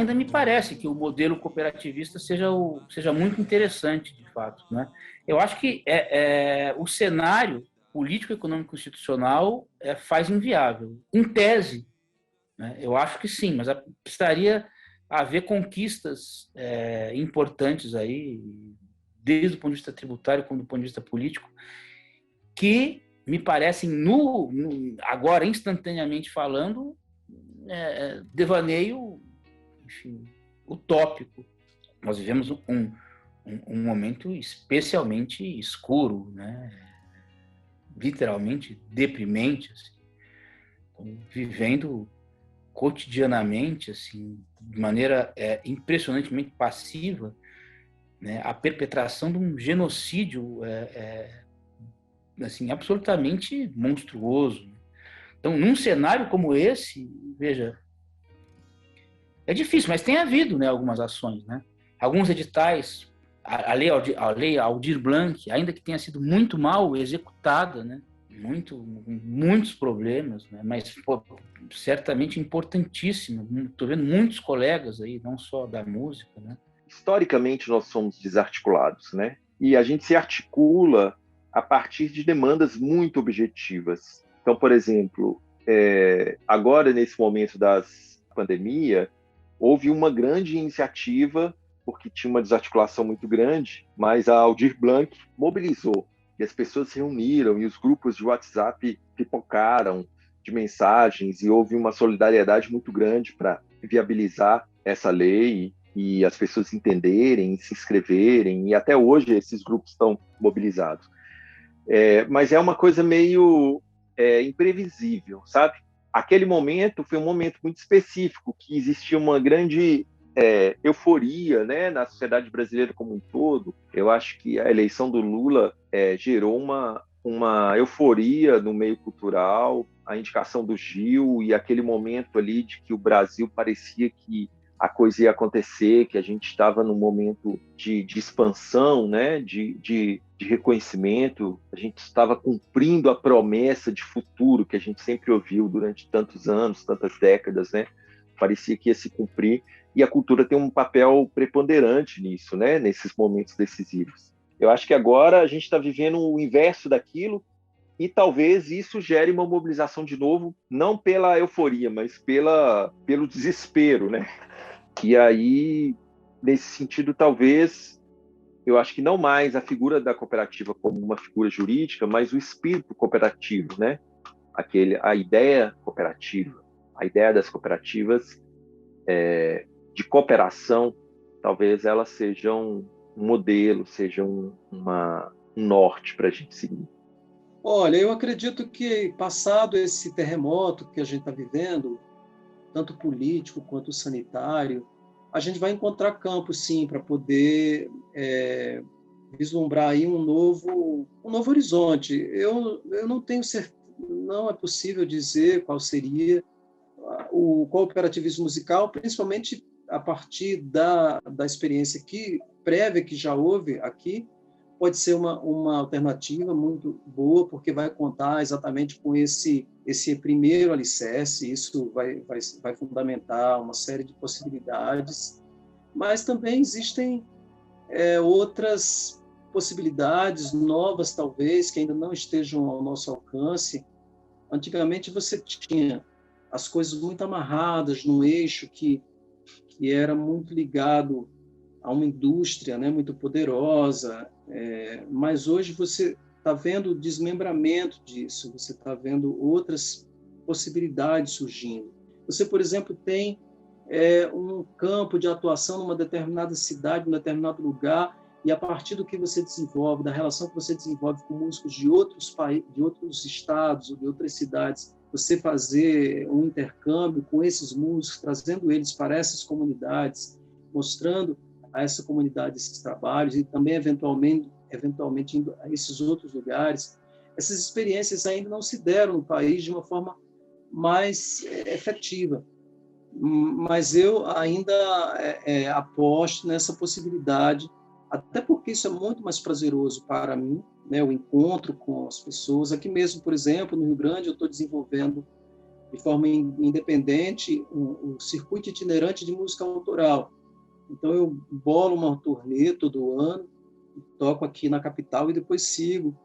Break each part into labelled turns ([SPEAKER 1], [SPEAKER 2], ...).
[SPEAKER 1] ainda me parece que o modelo cooperativista seja muito interessante, de fato, né? Eu acho que o cenário político-econômico-institucional faz inviável. Em tese, né? Eu acho que sim, mas precisaria haver conquistas importantes aí, desde o ponto de vista tributário como do ponto de vista político, que me parecem, agora, instantaneamente falando, devaneio, enfim, utópico. Nós vivemos um momento especialmente escuro, né? Literalmente deprimente, assim. Então, vivendo cotidianamente, assim, de maneira impressionantemente passiva, né, a perpetração de um genocídio assim, absolutamente monstruoso. Então, num cenário como esse, veja, é difícil, mas tem havido, né, algumas ações, né? Alguns editais, a lei Aldir Blanc, ainda que tenha sido muito mal executada, né? Muitos problemas, né? Mas certamente importantíssima. Estou vendo muitos colegas aí, não só da música, né?
[SPEAKER 2] Historicamente, nós somos desarticulados, né? E a gente se articula a partir de demandas muito objetivas. Então, por exemplo, agora, nesse momento da pandemia, houve uma grande iniciativa, porque tinha uma desarticulação muito grande, mas a Aldir Blanc mobilizou, e as pessoas se reuniram, e os grupos de WhatsApp pipocaram de mensagens, e houve uma solidariedade muito grande para viabilizar essa lei, e as pessoas entenderem, se inscreverem, e até hoje esses grupos estão mobilizados. Mas é uma coisa meio imprevisível, sabe? Aquele momento foi um momento muito específico, que existia uma grande euforia, né, na sociedade brasileira como um todo. Eu acho que a eleição do Lula gerou uma euforia no meio cultural, a indicação do Gil e aquele momento ali de que o Brasil parecia que a coisa ia acontecer, que a gente estava num momento de expansão, né, de reconhecimento, a gente estava cumprindo a promessa de futuro que a gente sempre ouviu durante tantos anos, tantas décadas, né? Parecia que ia se cumprir, e a cultura tem um papel preponderante nisso, né, nesses momentos decisivos. Eu acho que agora a gente está vivendo o inverso daquilo, e talvez isso gere uma mobilização de novo, não pela euforia, mas pelo desespero, né? E aí, nesse sentido, talvez, eu acho que não mais a figura da cooperativa como uma figura jurídica, mas o espírito cooperativo, né? A ideia cooperativa, a ideia das cooperativas de cooperação, talvez elas sejam um modelo, sejam um norte para a gente seguir.
[SPEAKER 3] Olha, eu acredito que, passado esse terremoto que a gente está vivendo, tanto político quanto sanitário, a gente vai encontrar campo, sim, para poder vislumbrar aí um novo horizonte. Eu não tenho certeza, não é possível dizer qual seria o cooperativismo musical, principalmente a partir da experiência prévia que já houve aqui. Pode ser uma alternativa muito boa, porque vai contar exatamente com esse primeiro alicerce. Isso vai fundamentar uma série de possibilidades, mas também existem outras possibilidades novas, talvez, que ainda não estejam ao nosso alcance. Antigamente você tinha as coisas muito amarradas num eixo que era muito ligado a uma indústria, né, muito poderosa, mas hoje você está vendo o desmembramento disso, você está vendo outras possibilidades surgindo. Você, por exemplo, tem um campo de atuação numa determinada cidade, num determinado lugar, e a partir do que você desenvolve, da relação que você desenvolve com músicos de outros países, de outros estados ou de outras cidades, você fazer um intercâmbio com esses músicos, trazendo eles para essas comunidades, mostrando a essa comunidade esses trabalhos e também, eventualmente indo a esses outros lugares. Essas experiências ainda não se deram no país de uma forma mais efetiva, mas eu ainda aposto nessa possibilidade, até porque isso é muito mais prazeroso para mim, né, o encontro com as pessoas. Aqui mesmo, por exemplo, no Rio Grande, eu estou desenvolvendo de forma independente, um circuito itinerante de música autoral. Então, eu bolo uma turnê todo ano, toco aqui na capital e depois sigo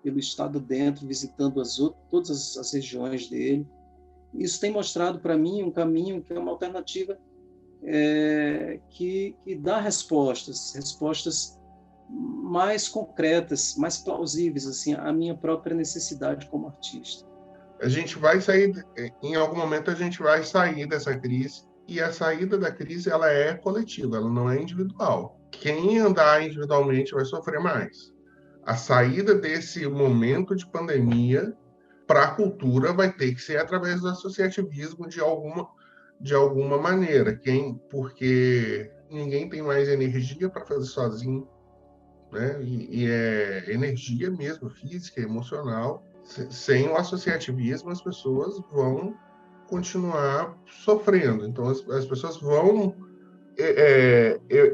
[SPEAKER 3] pelo estado dentro, visitando todas as regiões dele. Isso tem mostrado para mim um caminho que é uma alternativa que dá respostas mais concretas, mais plausíveis assim, à minha própria necessidade como artista.
[SPEAKER 4] A gente vai sair, em algum momento a gente vai sair dessa crise, e a saída da crise ela é coletiva, ela não é individual. Quem andar individualmente vai sofrer mais. A saída desse momento de pandemia para a cultura vai ter que ser através do associativismo de alguma maneira. Porque ninguém tem mais energia para fazer sozinho, né? E é energia mesmo, física, emocional. Sem o associativismo, as pessoas vão continuar sofrendo. Então, as pessoas vão...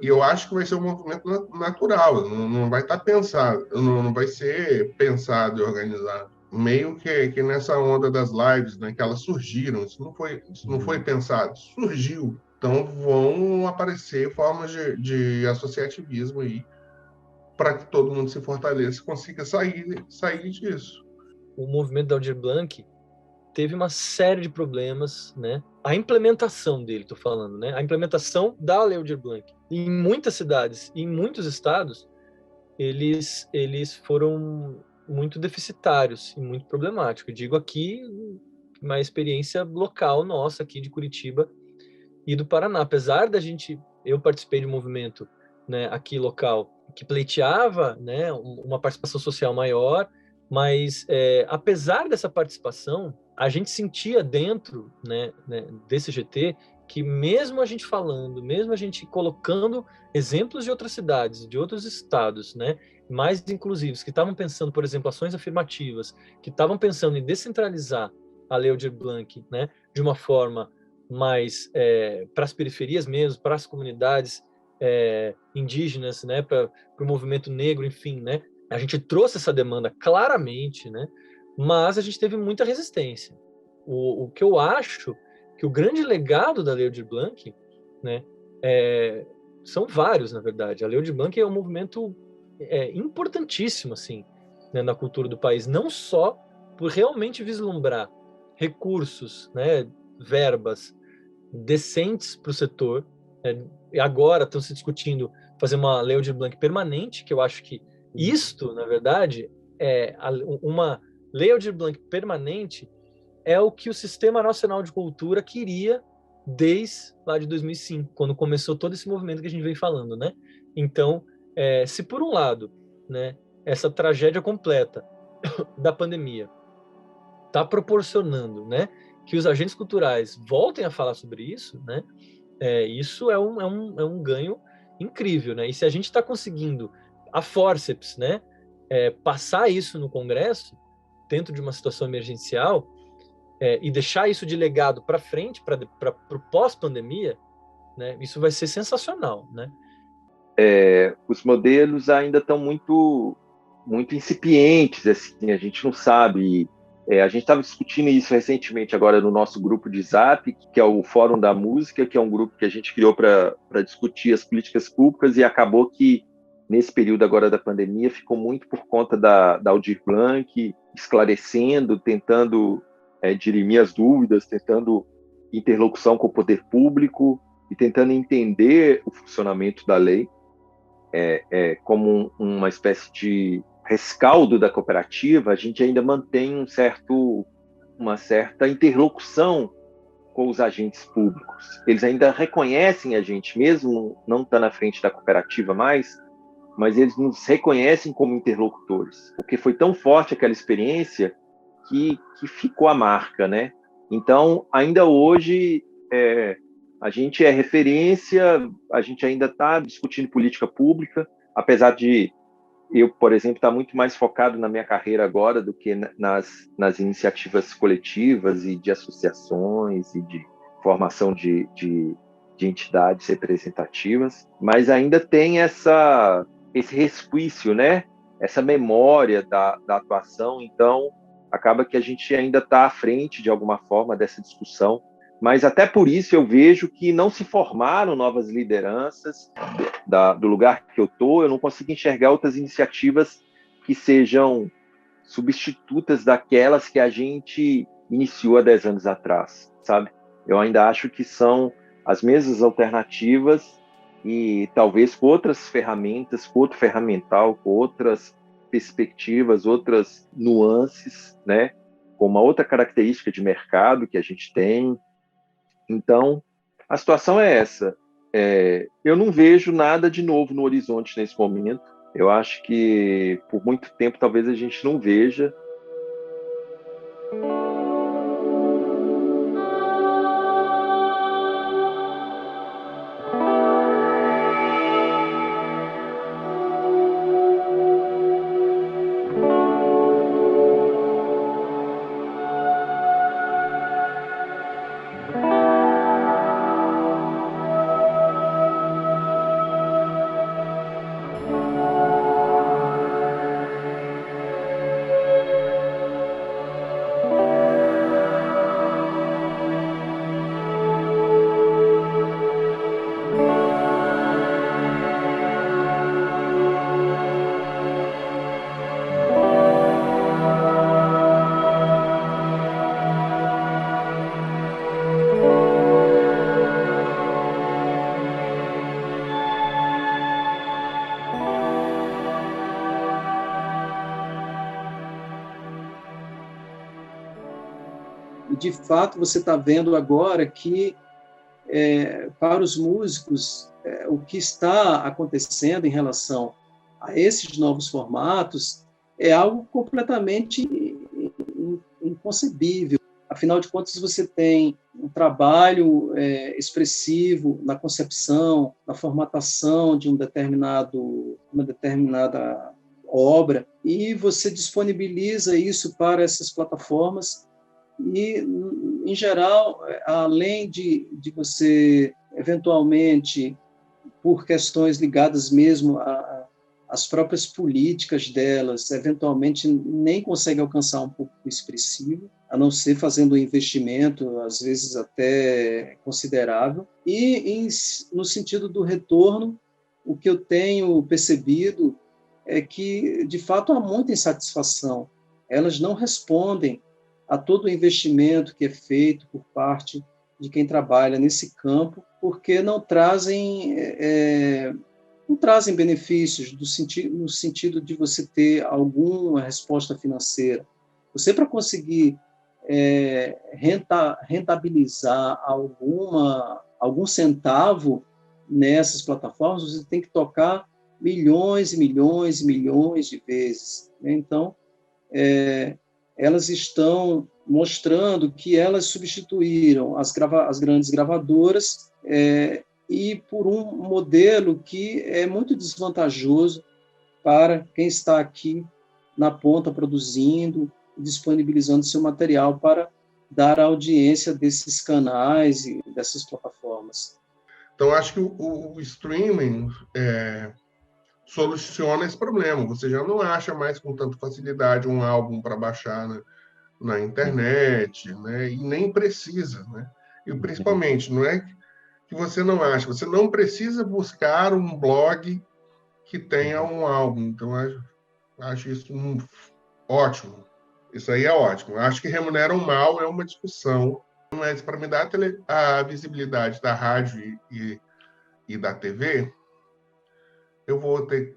[SPEAKER 4] eu acho que vai ser um movimento natural, não vai estar pensado, não vai ser pensado e organizado. Meio que nessa onda das lives, né, que elas surgiram, isso não foi pensado, surgiu. Então, vão aparecer formas de associativismo aí, para que todo mundo se fortaleça e consiga sair disso.
[SPEAKER 5] O movimento da Aldir Blanc teve uma série de problemas, né? A implementação dele, tô falando, né? A implementação da Lei Aldir Blanc. Em muitas cidades, em muitos estados, eles foram muito deficitários e muito problemáticos. Eu digo aqui uma experiência local nossa aqui de Curitiba e do Paraná. Apesar da gente, eu participei de um movimento, né, aqui local que pleiteava, né, uma participação social maior, mas apesar dessa participação, a gente sentia dentro, né, desse GT que mesmo a gente falando, mesmo a gente colocando exemplos de outras cidades, de outros estados, né, mais inclusivos, que estavam pensando, por exemplo, ações afirmativas, que estavam pensando em descentralizar a Lei Aldir Blanc, né, de uma forma mais para as periferias mesmo, para as comunidades indígenas, né, para o movimento negro, enfim, né, a gente trouxe essa demanda claramente, né, mas a gente teve muita resistência. O que eu acho que o grande legado da Lei Aldir Blanc, né, são vários, na verdade. A Lei Aldir Blanc é um movimento importantíssimo, assim, né, na cultura do país, não só por realmente vislumbrar recursos, né, verbas decentes para o setor. E agora estão se discutindo fazer uma Lei Aldir Blanc permanente, que eu acho que isto, na verdade, uma Lei Aldir Blanc permanente é o que o Sistema Nacional de Cultura queria desde lá de 2005, quando começou todo esse movimento que a gente vem falando, né? Então, se por um lado, né, essa tragédia completa da pandemia está proporcionando, né, que os agentes culturais voltem a falar sobre isso, né? Isso é um ganho incrível, né? E se a gente está conseguindo a forceps, né, passar isso no Congresso dentro de uma situação emergencial e deixar isso de legado para frente, para o pós-pandemia, né? Isso vai ser sensacional, né?
[SPEAKER 2] Os modelos ainda estão muito incipientes, assim, a gente não sabe. A gente estava discutindo isso recentemente agora no nosso grupo de Zap, que é o Fórum da Música, que é um grupo que a gente criou para discutir as políticas públicas, e acabou que, nesse período agora da pandemia, ficou muito por conta da Aldir Blanc, esclarecendo, tentando dirimir as dúvidas, tentando interlocução com o poder público e tentando entender o funcionamento da lei como uma espécie de rescaldo da cooperativa. A gente ainda mantém uma certa interlocução com os agentes públicos. Eles ainda reconhecem a gente, mesmo não está na frente da cooperativa mais, mas eles nos reconhecem como interlocutores, porque foi tão forte aquela experiência que ficou a marca, né? Então, ainda hoje, a gente é referência, a gente ainda está discutindo política pública, apesar de eu, por exemplo, estar muito mais focado na minha carreira agora do que nas iniciativas coletivas e de associações e de formação de entidades representativas, mas ainda tem esse resquício, né? Essa memória da atuação. Então, acaba que a gente ainda está à frente, de alguma forma, dessa discussão. Mas até por isso eu vejo que não se formaram novas lideranças do lugar que eu estou, eu não consigo enxergar outras iniciativas que sejam substitutas daquelas que a gente iniciou há 10 anos atrás, sabe? Eu ainda acho que são as mesmas alternativas e talvez com outras ferramentas, com outro ferramental, com outras perspectivas, outras nuances, né? Com uma outra característica de mercado que a gente tem. Então, a situação é essa. Eu não vejo nada de novo no horizonte nesse momento. Eu acho que por muito tempo talvez a gente não veja.
[SPEAKER 3] E, de fato, você está vendo agora que, para os músicos, o que está acontecendo em relação a esses novos formatos é algo completamente inconcebível. Afinal de contas, você tem um trabalho expressivo na concepção, na formatação de uma determinada obra, e você disponibiliza isso para essas plataformas. E, em geral, além de você, eventualmente, por questões ligadas mesmo às próprias políticas delas, eventualmente nem consegue alcançar um público expressivo, a não ser fazendo um investimento, às vezes até considerável. E, no sentido do retorno, o que eu tenho percebido é que, de fato, há muita insatisfação. Elas não respondem a todo o investimento que é feito por parte de quem trabalha nesse campo, porque não trazem benefícios no sentido de você ter alguma resposta financeira. Você, para conseguir rentabilizar algum centavo nessas plataformas, você tem que tocar milhões e milhões e milhões de vezes, né? Então, elas estão mostrando que elas substituíram as grandes gravadoras e por um modelo que é muito desvantajoso para quem está aqui na ponta produzindo e disponibilizando seu material para dar audiência desses canais e dessas plataformas.
[SPEAKER 4] Então, acho que o streaming soluciona esse problema. Você já não acha mais com tanta facilidade um álbum para baixar na internet, né? E nem precisa, né? E principalmente, não é que você não acha, você não precisa buscar um blog que tenha um álbum. Então, acho isso ótimo. Isso aí é ótimo. Acho que remuneram mal é uma discussão, mas para me dar a visibilidade da rádio e da TV, eu vou ter,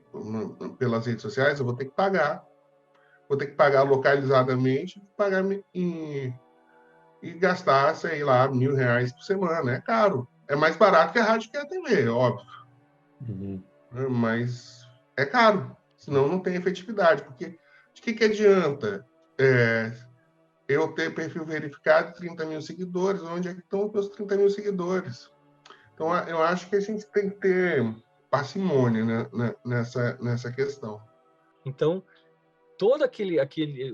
[SPEAKER 4] pelas redes sociais, eu vou ter que pagar. Vou ter que pagar localizadamente, pagar e gastar, sei lá, R$1.000 por semana. É caro. É mais barato que a rádio que a TV, óbvio.
[SPEAKER 6] Uhum.
[SPEAKER 4] Mas é caro. Senão não tem efetividade. Porque de que adianta eu ter perfil verificado, 30 mil seguidores? Onde é que estão os meus 30 mil seguidores? Então, eu acho que a gente tem que ter parcimônia, né, nessa questão.
[SPEAKER 5] Então, todo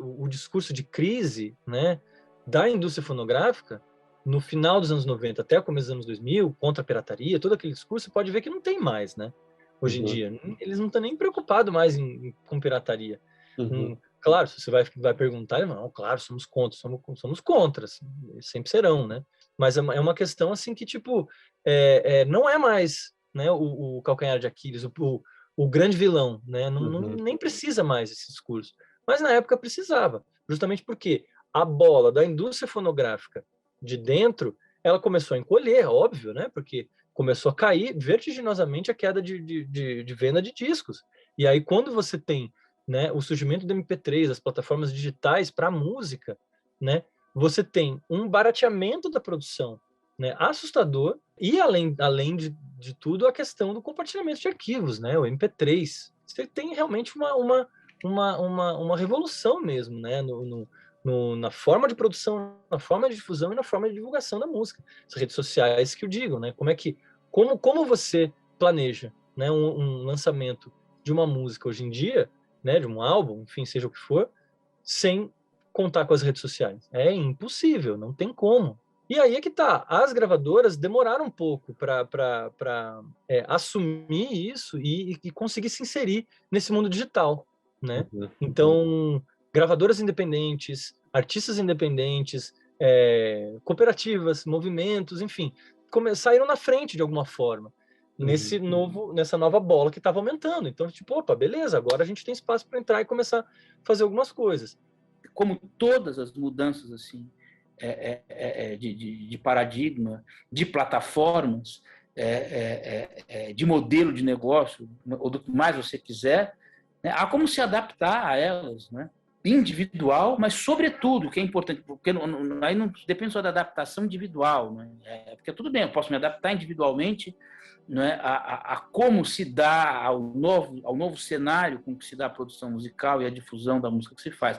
[SPEAKER 5] o discurso de crise, né, da indústria fonográfica, no final dos anos 90 até o começo dos anos 2000, contra a pirataria, todo aquele discurso, pode ver que não tem mais, né? Hoje em dia. Eles não estão nem preocupados mais com pirataria. claro, se você vai perguntar, não, claro, somos contra, assim, sempre serão, né? Mas é uma questão assim que, tipo, não é mais, né, o calcanhar de Aquiles, o grande vilão, né? Nem precisa mais esse discurso. Mas na época precisava, justamente porque a bola da indústria fonográfica de dentro, ela começou a encolher, óbvio, né? Porque começou a cair vertiginosamente a queda de venda de discos. E aí, quando você tem, né, o surgimento do MP3, as plataformas digitais para música, né, você tem um barateamento da produção, né, assustador, e além de tudo, a questão do compartilhamento de arquivos, né, o MP3. Você tem realmente uma revolução mesmo, né, na forma de produção, na forma de difusão e na forma de divulgação da música. As redes sociais que o digam, né, como você planeja, né, um lançamento de uma música hoje em dia, né, de um álbum, enfim, seja o que for, sem contar com as redes sociais. É impossível, não tem como. E aí é que tá, as gravadoras demoraram um pouco para assumir isso e conseguir se inserir nesse mundo digital, né? Então, gravadoras independentes, artistas independentes, cooperativas, movimentos, enfim, saíram na frente de alguma forma nessa nova bola que estava aumentando. Então, tipo, opa, beleza, agora a gente tem espaço para entrar e começar a fazer algumas coisas.
[SPEAKER 1] Como todas as mudanças assim de paradigma, de plataformas, de modelo de negócio, ou do que mais você quiser, né, há como se adaptar a elas, né? Individual, mas sobretudo, que é importante, porque aí não depende só da adaptação individual, né? Porque tudo bem, eu posso me adaptar individualmente, né, a como se dá ao novo cenário com que se dá a produção musical e a difusão da música que se faz.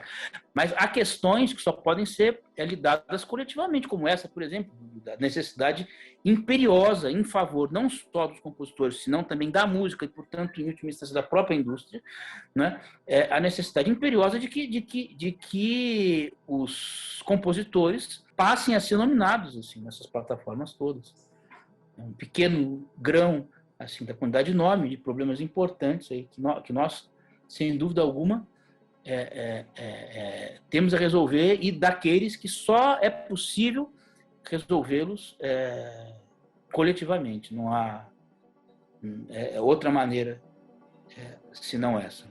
[SPEAKER 1] Mas há questões que só podem ser lidadas coletivamente, como essa, por exemplo, da necessidade imperiosa em favor não só dos compositores, senão também da música e, portanto, em última instância, da própria indústria, né? A necessidade imperiosa de que os compositores passem a ser nominados assim, nessas plataformas todas. Um pequeno grão assim, da quantidade enorme de problemas importantes aí, que nós, sem dúvida alguma, temos a resolver, e daqueles que só é possível resolvê-los coletivamente. Não há outra maneira senão essa.